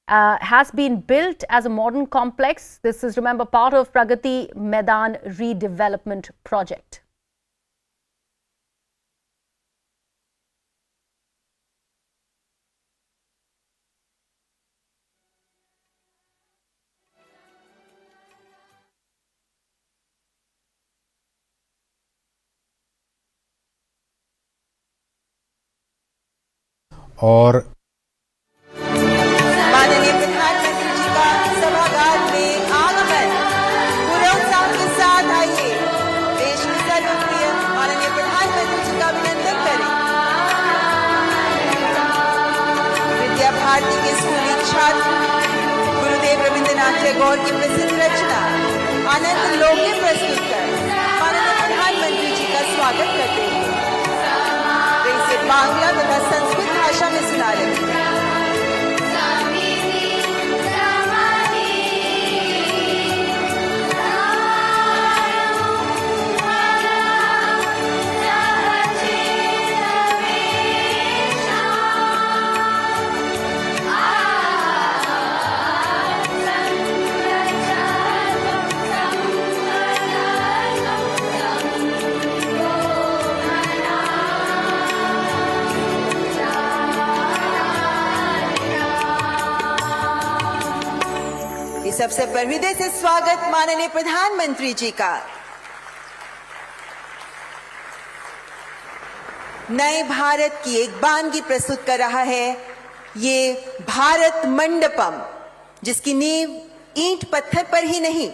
has been built as a modern complex. This is, remember, part of Pragati Maidan redevelopment project. और माननीय प्रधानमंत्री जी का सभागार में आगमन पूरे उत्साह के साथ आइए देश के सर्वप्रिय माननीय प्रधानमंत्री जी का अभिनंदन करें। विद्या भारती के स्कूली छात्र गुरुदेव रविंद्रनाथ टैगोर की प्रसिद्ध रचना आनंद लोके प्रस्तुत कर माननीय प्रधानमंत्री जी का स्वागत करते हैं। वे इसे बांग्ला तथा संस्कृत भाषा में सुना रहे हैं। इस अवसर पर हृदय से स्वागत माननीय प्रधानमंत्री जी का। नए भारत की एक बानगी प्रस्तुत कर रहा है ये भारत मंडपम, जिसकी नींव ईंट पत्थर पर ही नहीं,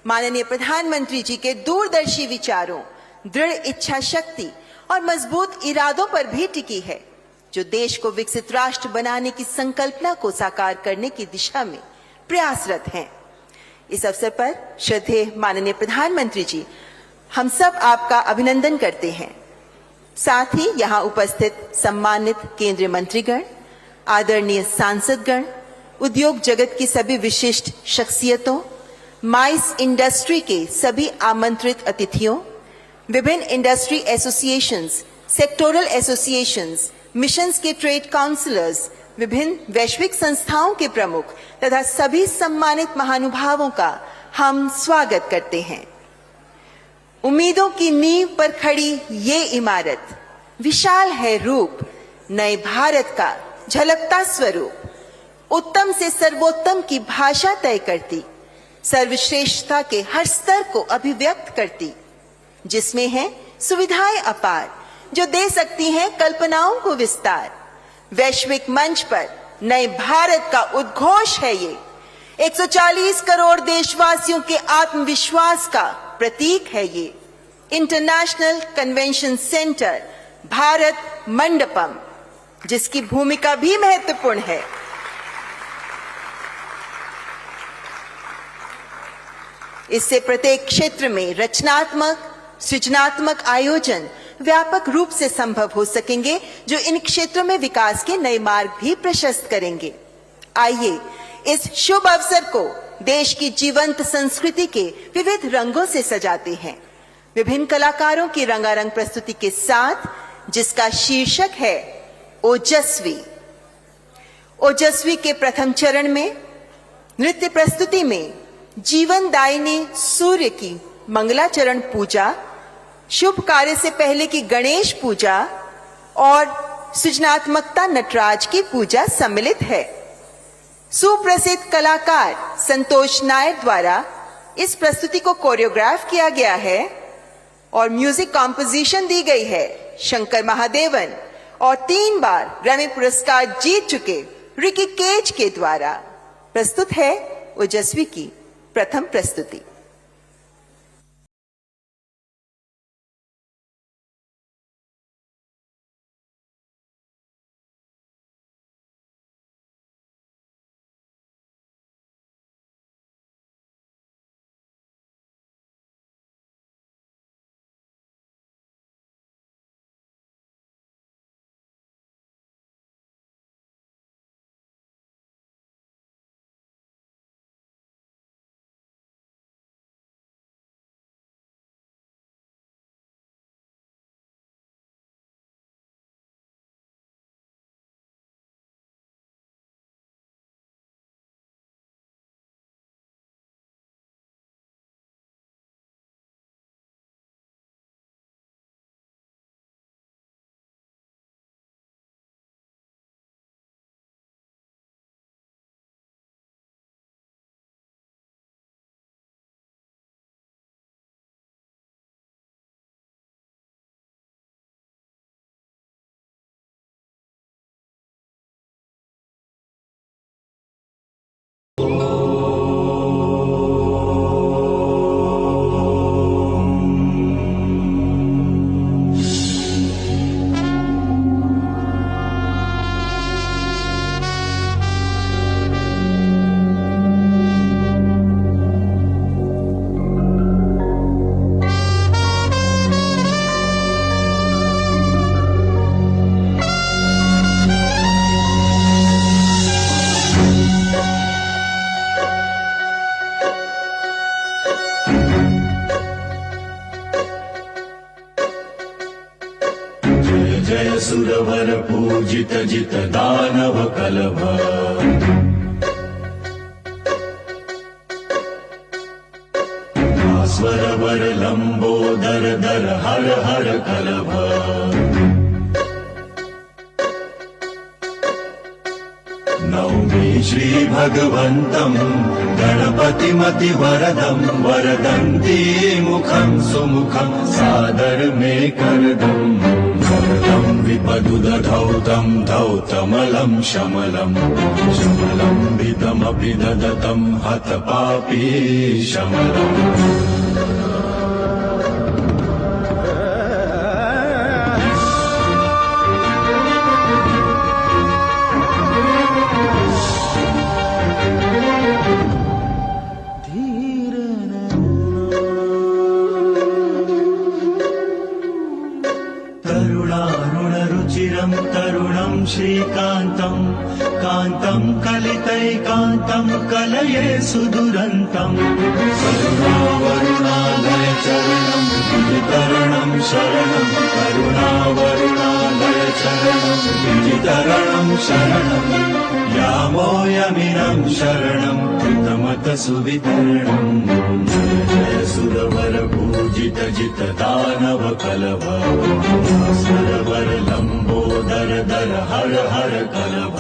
माननीय प्रधानमंत्री जी के दूरदर्शी विचारों, दृढ़ इच्छा शक्ति और मजबूत इरादों पर भी टिकी है, जो देश को विकसित राष्ट्र बनाने की संकल्पना को साकार करने की दिशा में प्रयासरत हैं। इस अवसर पर श्रद्धेय माननीय प्रधानमंत्री जी, हम सब आपका अभिनंदन करते हैं। साथ ही यहाँ उपस्थित सम्मानित केंद्रीय मंत्रीगण, आदरणीय सांसदगण, उद्योग जगत की सभी विशिष्ट शख्सियतों, माइस इंडस्ट्री के सभी आमंत्रित अतिथियों, विभिन्न industry associations, sectoral associations, missions के ट्रेड काउंसलर्स, विभिन्न वैश्विक संस्थाओं के प्रमुख तथा सभी सम्मानित महानुभावों का हम स्वागत करते हैं। उम्मीदों की नींव पर खड़ी ये इमारत विशाल है रूप, नए भारत का झलकता स्वरूप, उत्तम से सर्वोत्तम की भाषा तय करती, सर्वश्रेष्ठता के हर स्तर को अभिव्यक्त करती, जिसमें है सुविधाएं अपार जो दे सकती हैं कल्पनाओं को विस्तार। वैश्विक मंच पर नए भारत का उद्घोष है ये, 140 करोड़ देशवासियों के आत्मविश्वास का प्रतीक है ये। International convention centre Bharat Mandapam, जिसकी भूमिका भी महत्वपूर्ण है। इससे प्रत्येक क्षेत्र में रचनात्मक, सृजनात्मक आयोजन व्यापक रूप से संभव हो सकेंगे, जो इन क्षेत्रों में विकास के नए मार्ग भी प्रशस्त करेंगे। आइए इस शुभ अवसर को देश की जीवंत संस्कृति के विविध रंगों से सजाते हैं, विभिन्न कलाकारों की रंगारंग प्रस्तुति के साथ, जिसका शीर्षक है ओजस्वी। ओजस्वी के प्रथम चरण में नृत्य प्रस्तुति में जीवनदायिनी सूर्य की मंगलाचरण पूजा, शुभ कार्य से पहले की गणेश पूजा और सृजनात्मकता नटराज की पूजा सम्मिलित है। सुप्रसिद्ध कलाकार संतोष नायर द्वारा इस प्रस्तुति को कोरियोग्राफ किया गया है और म्यूजिक कॉम्पोजिशन दी गई है शंकर महादेवन और 3 बार ग्रैमी पुरस्कार जीत चुके रिकी केज के द्वारा। प्रस्तुत है ओजस्वी की प्रथम प्रस्तुति। सुरवर पूजित जित दानव कलभ स्वर वर लंबोदर दर हर हर कलभ नौमि श्री भगवन्तं गणपतिमति वरदं वरदन्ती मुखं सुमुखं सादर मे करदं वरदं विपदुदधौतं धौतमलं शमलं शमलम्बितमपि ददतं हतपापी शमलम् तरुणं श्रीकान्तं कान्तं कलितैकान्तं कलये सुदुरन्तं करुणावरुणालय चरणं विजितरणं शरणं करुणावरुणालय चरणं विजितरणं शरणं यामो यमिनं शरणं कृतमत सुवितरणं जय जय सुरवर पूजित जित दानव कलभ सुरवर लंबोदर दर हर हर कलभ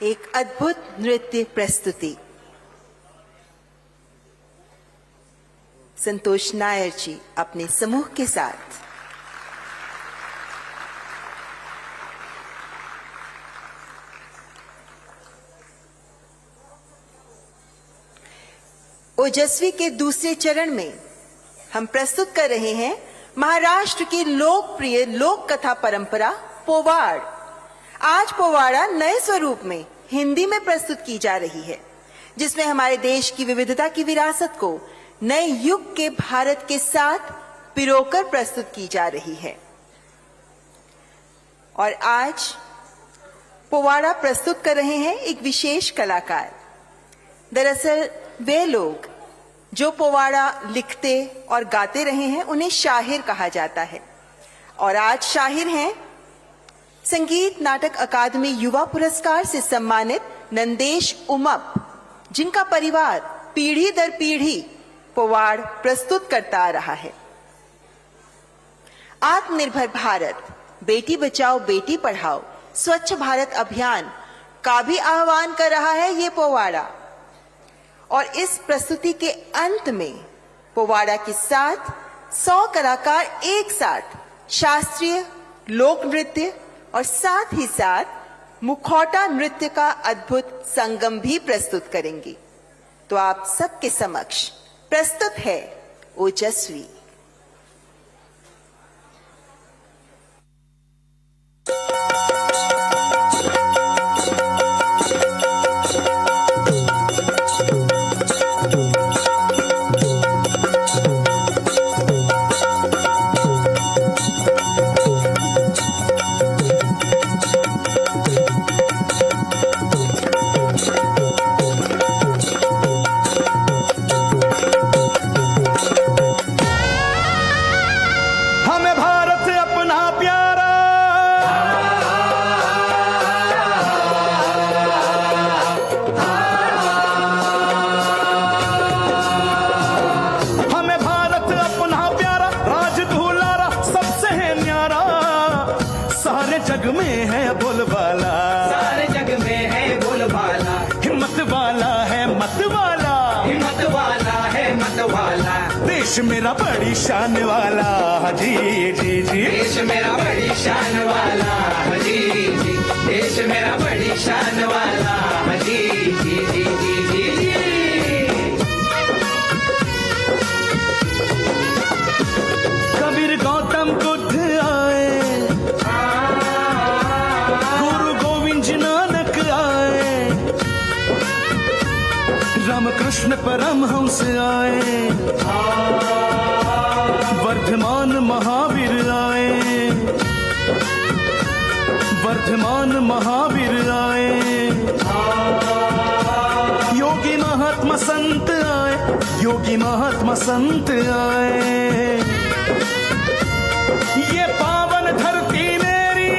एक अद्भुत नृत्य प्रस्तुति। संतोष नायर जी अपने समूह के साथ। ओजस्वी के दूसरे चरण में हम प्रस्तुत कर रहे हैं महाराष्ट्र की लोकप्रिय लोक कथा परंपरा पोवाड़। आज पोवाड़ा नए स्वरूप में हिंदी में प्रस्तुत की जा रही है, जिसमें हमारे देश की विविधता की विरासत को नए युग के भारत के साथ पिरोकर प्रस्तुत की जा रही है। और आज पोवाड़ा प्रस्तुत कर रहे हैं एक विशेष कलाकार। दरअसल वे लोग जो पोवाड़ा लिखते और गाते रहे हैं उन्हें शाहिर कहा जाता है। और आज शाहिर हैं संगीत नाटक अकादमी युवा पुरस्कार से सम्मानित नंदेश उमप, जिनका परिवार पीढ़ी दर पीढ़ी पोवाड़ प्रस्तुत करता आ रहा है। आत्मनिर्भर भारत, बेटी बचाओ बेटी पढ़ाओ, स्वच्छ भारत अभियान का भी आह्वान कर रहा है ये पोवाड़ा। और इस प्रस्तुति के अंत में पोवाड़ा के साथ 100 कलाकार एक साथ शास्त्रीय लोक नृत्य और साथ ही साथ मुखौटा नृत्य का अद्भुत संगम भी प्रस्तुत करेंगे। तो आप सबके समक्ष प्रस्तुत है ओजस्वी। देश मेरा बड़ी शान वाला जी जी जी, देश मेरा बड़ी शान वाला जी जी, देश मेरा बड़ी शान वाला जी जी जी जी जी। कबीर गौतम बुद्ध आए, गुरु गोविंद जी नानक आए, रामकृष्ण परमहंस आए, वर्धमान महावीर आए, वर्धमान महावीर आए, योगी महात्मा संत आए, योगी महात्मा संत आए। ये पावन धरती मेरी,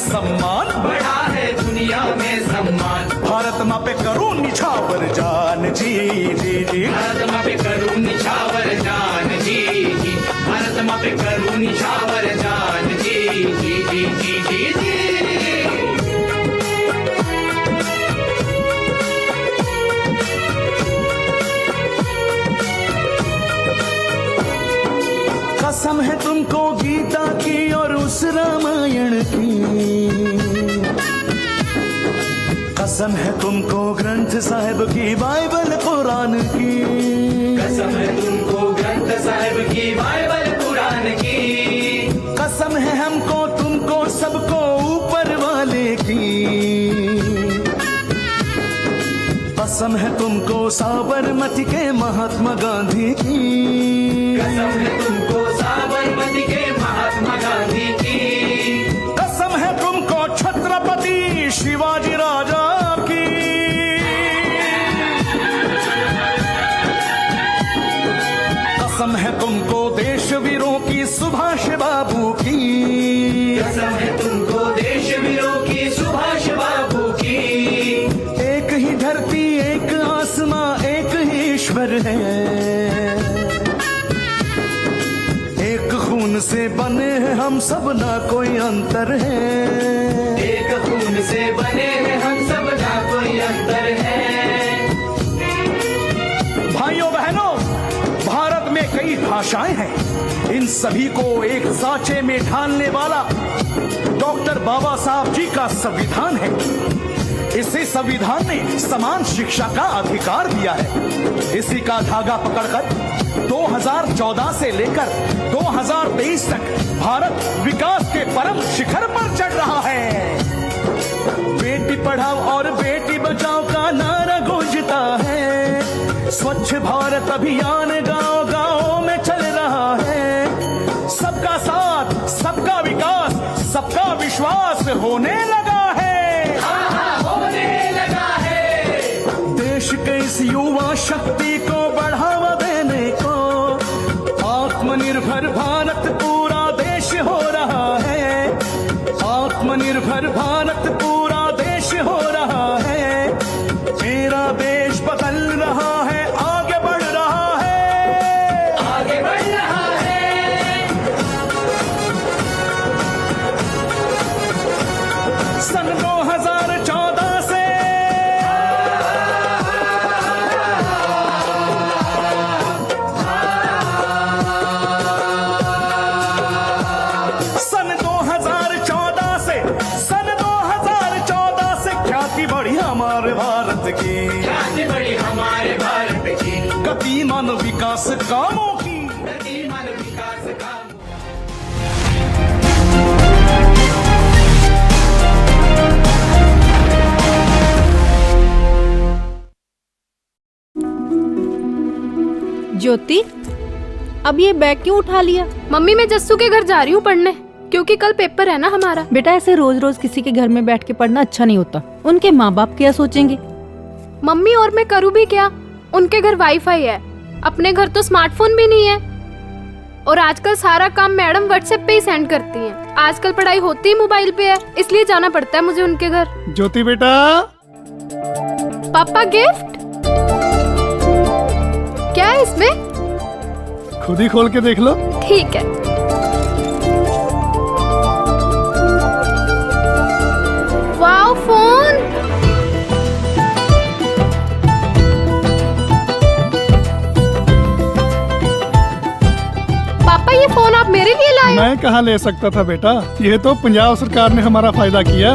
सम्मान बड़ा है दुनिया में सम्मान। भारत माँ पे करूँ निछावर जान जी जी जी, भारत माँ पे करूँ निछावर जान जी जी, भारत माँ पे करूँ निछावर जान जी जी जी जी जी जी। कसम है तुमको गीता की और उस रामायण की, कसम है तुमको ग्रंथ साहिब की बाइबल कुरान की, कसम है तुमको ग्रंथ साहिब की बाइबल कुरान की, कसम है हमको तुमको सबको ऊपर वाले की, कसम है तुमको साबरमती के महात्मा गांधी की, कसम है तुमको साबरमती के महात्मा गांधी की, कसम है तुमको छत्रपति शिवाजी राजा की, कसम है तुमको देशवीरों की सुभाष बाबू की, कसम है तुमको देशवीरों की सुभाष बाबू की। एक ही धरती एक आसमां एक ही ईश्वर है, से बने हैं हम सब, ना कोई अंतर है। एक खून से बने हैं हम सब, ना कोई अंतर है। भाइयों बहनों, भारत में कई भाषाएं हैं, इन सभी को एक साँचे में ढालने वाला डॉक्टर बाबा साहब जी का संविधान है। इसी संविधान ने समान शिक्षा का अधिकार दिया है। इसी का धागा पकड़कर 2014 से लेकर 2023 तक भारत विकास के परम शिखर पर चढ़ रहा है। बेटी पढ़ाओ और बेटी बचाओ का नारा गूंजता है। स्वच्छ भारत अभियान गांव गांव में चल रहा है। सबका साथ, सबका विकास, सबका विश्वास होने लगा है। होने लगा है। देश के इस युवा शक्ति को बढ़ावा देने को आत्मनिर्भर भारत पूरा देश हो रहा है। आत्मनिर्भर भारत पूरा देश हो रहा है। मेरा देश बदल रहा है, आगे बढ़ रहा है, आगे बढ़ रहा है। सन 2014 से सन 2014 से ख्याति बढ़ी हमारे भारत की, ख्याति बढ़ी हमारे भारत की। गतिमान विकास कामों की, गतिमान विकास कामों। ज्योति, अब ये बैग क्यों उठा लिया? मम्मी, मैं जस्सू के घर जा रही हूँ पढ़ने, क्योंकि कल पेपर है ना हमारा। बेटा, ऐसे रोज रोज किसी के घर में बैठ के पढ़ना अच्छा नहीं होता। उनके माँ बाप क्या सोचेंगे? मम्मी, और मैं करूँ भी क्या? उनके घर वाईफाई है, अपने घर तो स्मार्टफोन भी नहीं है। और आजकल सारा काम मैडम व्हाट्सएप पे ही सेंड करती हैं। आजकल पढ़ाई होती ही मोबाइल पे है, इसलिए जाना पड़ता है मुझे उनके घर। ज्योति बेटा। पापा, गिफ्ट क्या है इसमें? खुद ही खोल के देख लो। ठीक है। Wow, phone. पापा, ये फोन आप मेरे लिए लाए? मैं कहाँ ले सकता था बेटा, ये तो पंजाब सरकार ने हमारा फायदा किया।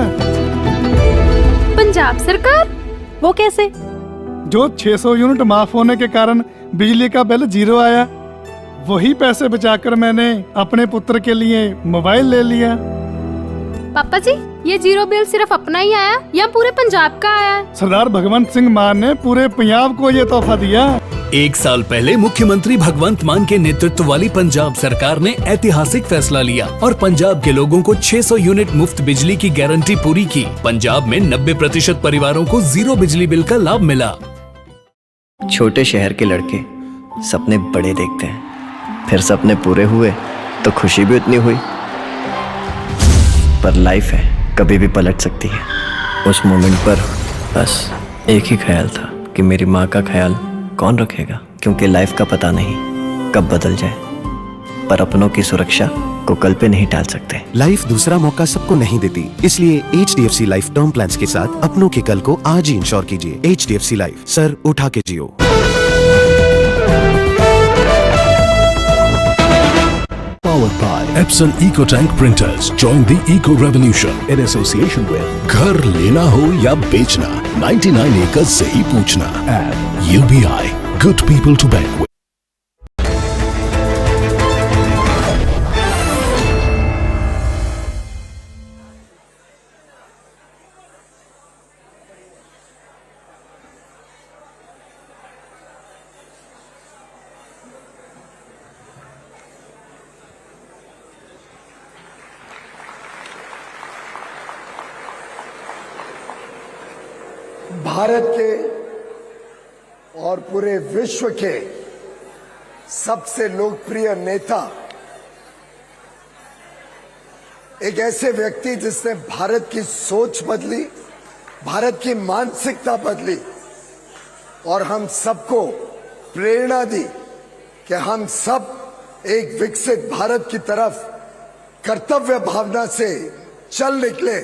पंजाब सरकार? वो कैसे? जो 600 यूनिट माफ होने के कारण बिजली का बिल 0 आया, वही पैसे बचाकर मैंने अपने पुत्र के लिए मोबाइल ले लिया। पापा जी, ये 0 बिल सिर्फ अपना ही आया या पूरे पंजाब का आया? सरदार भगवंत सिंह मान ने पूरे पंजाब को ये तोहफा दिया। 1 साल पहले मुख्यमंत्री भगवंत मान के नेतृत्व वाली पंजाब सरकार ने ऐतिहासिक फैसला लिया और पंजाब के लोगों को 600 यूनिट मुफ्त बिजली की गारंटी पूरी की। पंजाब में 90% परिवारों को 0 बिजली बिल का लाभ मिला। छोटे शहर के लड़के सपने बड़े देखते हैं, फिर सपने पूरे हुए तो खुशी भी उतनी हुई। पर लाइफ है, कभी भी पलट सकती है। उस मोमेंट पर बस एक ही ख्याल था कि मेरी माँ का ख्याल कौन रखेगा, क्योंकि लाइफ का पता नहीं कब बदल जाए, पर अपनों की सुरक्षा को कल पे नहीं टाल सकते। लाइफ दूसरा मौका सबको नहीं देती, इसलिए HDFC लाइफ टर्म प्लान्स के साथ अपनों के कल को आज ही इंश्योर कीजिए। HDFC लाइफ, सर उठा के जियो। Powered by Epson EcoTank Printers. Join the Eco Revolution in association with घर लेना हो या बेचना, 99 acres से ही पूछना। And UBI, good people to bank with. Bharat के और पूरे विश्व के सबसे लोकप्रिय नेता, एक ऐसे व्यक्ति जिसने भारत की सोच बदली, भारत की मानसिकता बदली और हम सबको प्रेरणा दी कि हम सब एक विकसित भारत की तरफ कर्तव्य भावना से चल निकले